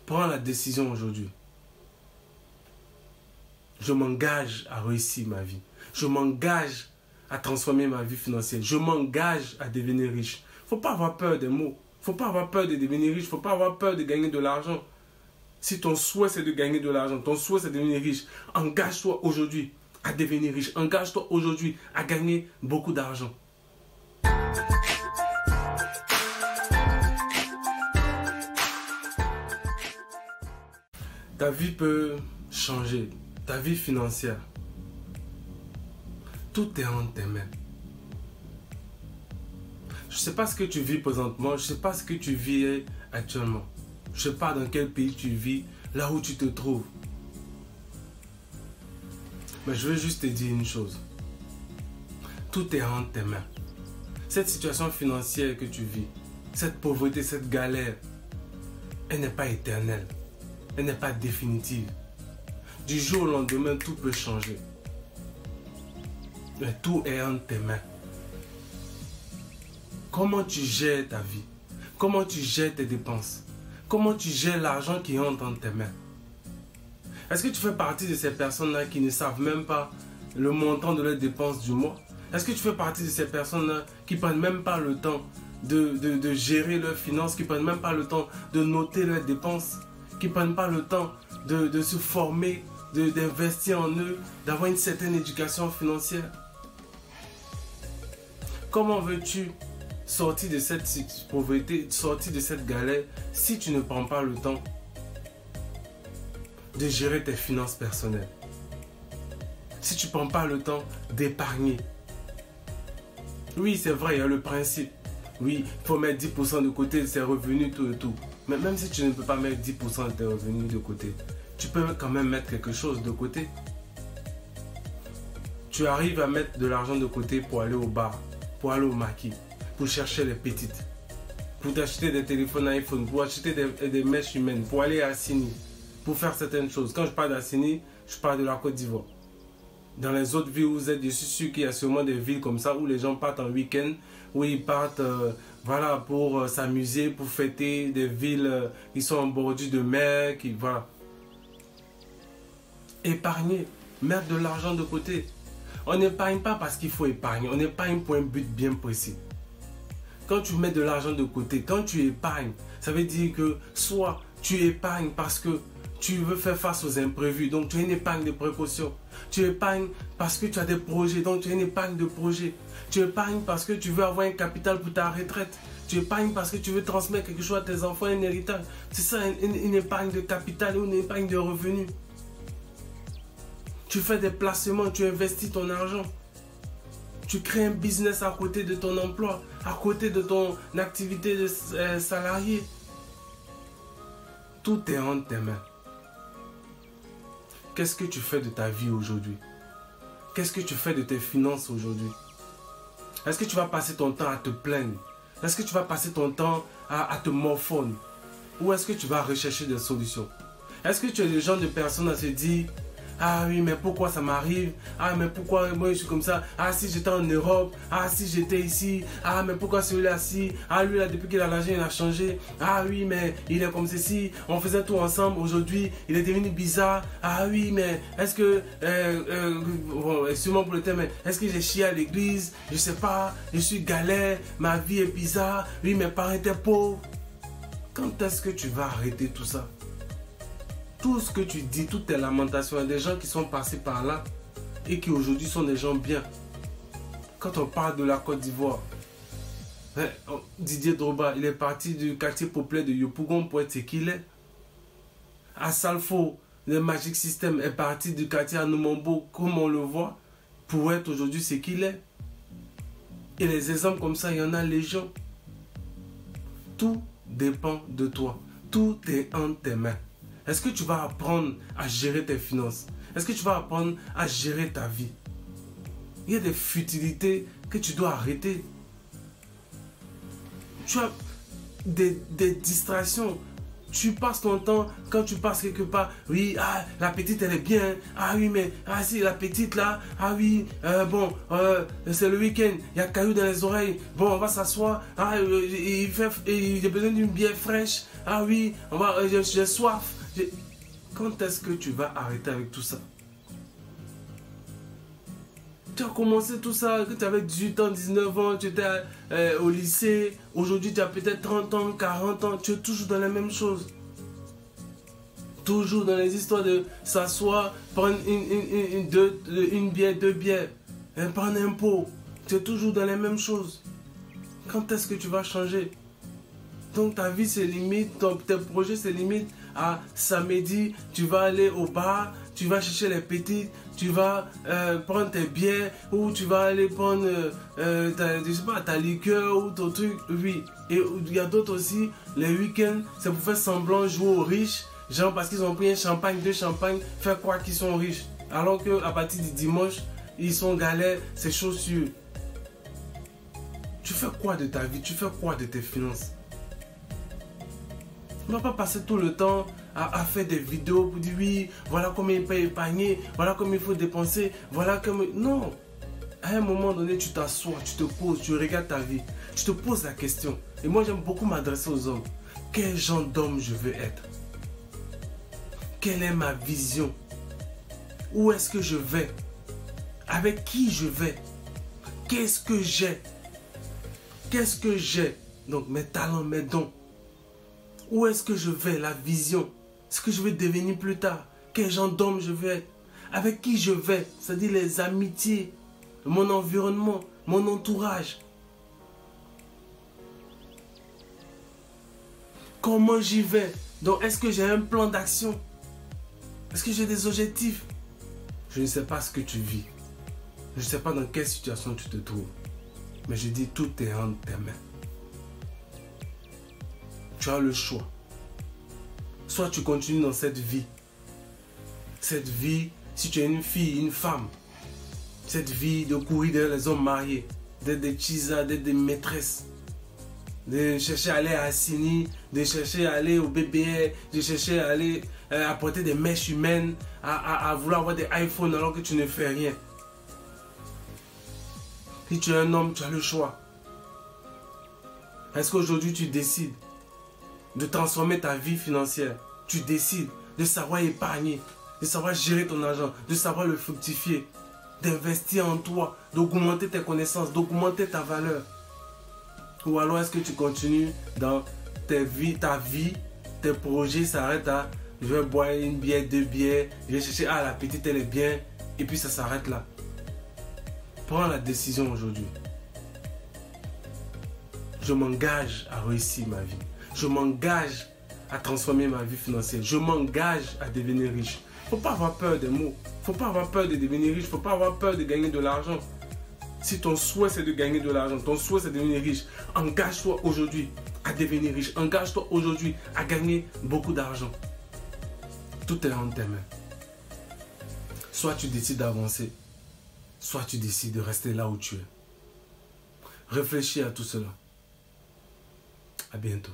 Prends la décision aujourd'hui. Je m'engage à réussir ma vie. Je m'engage à transformer ma vie financière. Je m'engage à devenir riche. Il ne faut pas avoir peur des mots. Il ne faut pas avoir peur de devenir riche. Il ne faut pas avoir peur de gagner de l'argent. Si ton souhait c'est de gagner de l'argent, ton souhait c'est de devenir riche, engage-toi aujourd'hui à devenir riche. Engage-toi aujourd'hui à gagner beaucoup d'argent. Ta vie peut changer. Ta vie financière. Tout est en tes mains. Je ne sais pas ce que tu vis présentement. Je ne sais pas ce que tu vis actuellement. Je ne sais pas dans quel pays tu vis, là où tu te trouves. Mais je veux juste te dire une chose. Tout est en tes mains. Cette situation financière que tu vis, cette pauvreté, cette galère, elle n'est pas éternelle. Elle n'est pas définitive. Du jour au lendemain, tout peut changer. Mais tout est en tes mains. Comment tu gères ta vie? Comment tu gères tes dépenses? Comment tu gères l'argent qui entre dans tes mains? Est-ce que tu fais partie de ces personnes-là qui ne savent même pas le montant de leurs dépenses du mois? Est-ce que tu fais partie de ces personnes-là qui ne prennent même pas le temps de gérer leurs finances, qui ne prennent même pas le temps de noter leurs dépenses, qui ne prennent pas le temps de se former, d'investir en eux, d'avoir une certaine éducation financière? Comment veux-tu sortir de cette pauvreté, sortir de cette galère, si tu ne prends pas le temps de gérer tes finances personnelles? Si tu ne prends pas le temps d'épargner? Oui, c'est vrai, il y a le principe. Oui, il faut mettre 10% de côté de ses revenus, tout et tout. Mais même si tu ne peux pas mettre 10% de tes revenus de côté, tu peux quand même mettre quelque chose de côté. Tu arrives à mettre de l'argent de côté pour aller au bar, pour aller au maquis, pour chercher les petites, pour t'acheter des téléphones iPhone, pour acheter des mèches humaines, pour aller à Assini, pour faire certaines choses. Quand je parle d'Assini, je parle de la Côte d'Ivoire. Dans les autres villes où vous êtes, je suis sûr qu'il y a sûrement des villes comme ça où les gens partent en week-end, où ils partent voilà, pour s'amuser, pour fêter, des villes qui sont en bordure de mer, voilà. Épargner, mettre de l'argent de côté. On n'épargne pas parce qu'il faut épargner, on épargne pour un but bien précis. Quand tu mets de l'argent de côté, quand tu épargnes, ça veut dire que soit tu épargnes parce que tu veux faire face aux imprévus, donc tu as une épargne de précaution. Tu épargnes parce que tu as des projets, donc tu as une épargne de projet. Tu épargnes parce que tu veux avoir un capital pour ta retraite. Tu épargnes parce que tu veux transmettre quelque chose à tes enfants, un héritage. C'est ça, une épargne de capital ou une épargne de revenus. Tu fais des placements, tu investis ton argent. Tu crées un business à côté de ton emploi, à côté de ton activité de salarié. Tout est entre tes mains. Qu'est-ce que tu fais de ta vie aujourd'hui? Qu'est-ce que tu fais de tes finances aujourd'hui? Est-ce que tu vas passer ton temps à te plaindre? Est-ce que tu vas passer ton temps à te morfondre? Ou est-ce que tu vas rechercher des solutions? Est-ce que tu es le genre de personne à se dire: ah oui, mais pourquoi ça m'arrive? Ah, mais pourquoi moi je suis comme ça? Ah, si j'étais en Europe? Ah, si j'étais ici? Ah, mais pourquoi celui-là si? Ah, lui là, depuis qu'il a l'argent, il a changé. Ah oui, mais il est comme ceci. On faisait tout ensemble. Aujourd'hui, il est devenu bizarre. Ah oui, mais est-ce que... bon, excuse-moi pour le thème, mais est-ce que j'ai chié à l'église? Je sais pas. Je suis galère. Ma vie est bizarre. Oui, mes parents étaient pauvres. Quand est-ce que tu vas arrêter tout ça? Tout ce que tu dis, toutes tes lamentations, il y a des gens qui sont passés par là et qui aujourd'hui sont des gens bien. Quand on parle de la Côte d'Ivoire, Didier Drogba, il est parti du quartier populaire de Yopougon pour être ce qu'il est. À Salfo, le Magic System est parti du quartier Anoumambo, comme on le voit, pour être aujourd'hui ce qu'il est. Et les exemples comme ça, il y en a légion. Tout dépend de toi. Tout est entre tes mains. Est-ce que tu vas apprendre à gérer tes finances? Est-ce que tu vas apprendre à gérer ta vie? Il y a des futilités que tu dois arrêter. Tu as des distractions. Tu passes ton temps, quand tu passes quelque part, oui, ah, la petite elle est bien, ah oui, mais, ah si, la petite là, ah oui, bon, c'est le week-end, il y a cailloux dans les oreilles, bon, on va s'asseoir, ah, il a besoin d'une bière fraîche, Ah oui, j'ai soif. Quand est-ce que tu vas arrêter avec tout ça? Tu as commencé tout ça, que tu avais 18 ans, 19 ans, tu étais au lycée. Aujourd'hui, tu as peut-être 30 ans, 40 ans. Tu es toujours dans la même chose. Toujours dans les histoires de s'asseoir, prendre une bière, deux bières, prendre un pot. Tu es toujours dans les mêmes choses. Quand est-ce que tu vas changer? Donc ta vie c'est limite, tes projets c'est limite à samedi, tu vas aller au bar, tu vas chercher les petites, tu vas prendre tes bières ou tu vas aller prendre ta liqueur ou ton truc, oui. Et il y a d'autres aussi, les week-ends, c'est pour faire semblant jouer aux riches, genre parce qu'ils ont pris un champagne, deux champagnes, faire croire qu'ils sont riches. Alors qu'à partir du dimanche, ils sont galères, c'est chaussures. Tu fais quoi de ta vie? Tu fais quoi de tes finances? On ne va pas passer tout le temps à faire des vidéos pour dire oui, voilà combien il peut épargner, voilà combien il faut dépenser, voilà comme... Non. À un moment donné, tu t'assois, tu te poses, tu regardes ta vie, tu te poses la question. Et moi, j'aime beaucoup m'adresser aux hommes. Quel genre d'homme je veux être? Quelle est ma vision? Où est-ce que je vais? Avec qui je vais? Qu'est-ce que j'ai? Qu'est-ce que j'ai? Donc mes talents, mes dons. Où est-ce que je vais? La vision. Ce que je vais devenir plus tard. Quel genre d'homme je veux être? Avec qui je vais? C'est-à-dire les amitiés, mon environnement, mon entourage. Comment j'y vais? Donc est-ce que j'ai un plan d'action? Est-ce que j'ai des objectifs? Je ne sais pas ce que tu vis. Je ne sais pas dans quelle situation tu te trouves. Mais je dis, tout est entre tes mains. Tu as le choix. Soit tu continues dans cette vie. Cette vie, si tu es une fille, une femme. Cette vie de courir derrière les hommes mariés. D'être des chisas, d'être des maîtresses. De chercher à aller à Assini, de chercher à aller au BBR, de chercher à aller apporter des mèches humaines, à vouloir avoir des iPhones alors que tu ne fais rien. Si tu es un homme, tu as le choix. Est-ce qu'aujourd'hui tu décides de transformer ta vie financière? Tu décides de savoir épargner, de savoir gérer ton argent, de savoir le fructifier, d'investir en toi, d'augmenter tes connaissances, d'augmenter ta valeur? Ou alors est-ce que tu continues dans ta vie, tes projets s'arrêtent à je vais boire une bière, deux bières, je vais chercher, ah la petite elle est bien, et puis ça s'arrête là. Prends la décision aujourd'hui. Je m'engage à réussir ma vie. Je m'engage à transformer ma vie financière. Je m'engage à devenir riche. Il ne faut pas avoir peur des mots. Il ne faut pas avoir peur de devenir riche. Il ne faut pas avoir peur de gagner de l'argent. Si ton souhait c'est de gagner de l'argent, ton souhait c'est de devenir riche, engage-toi aujourd'hui à devenir riche. Engage-toi aujourd'hui à gagner beaucoup d'argent. Tout est entre tes mains. Soit tu décides d'avancer, soit tu décides de rester là où tu es. Réfléchis à tout cela. À bientôt.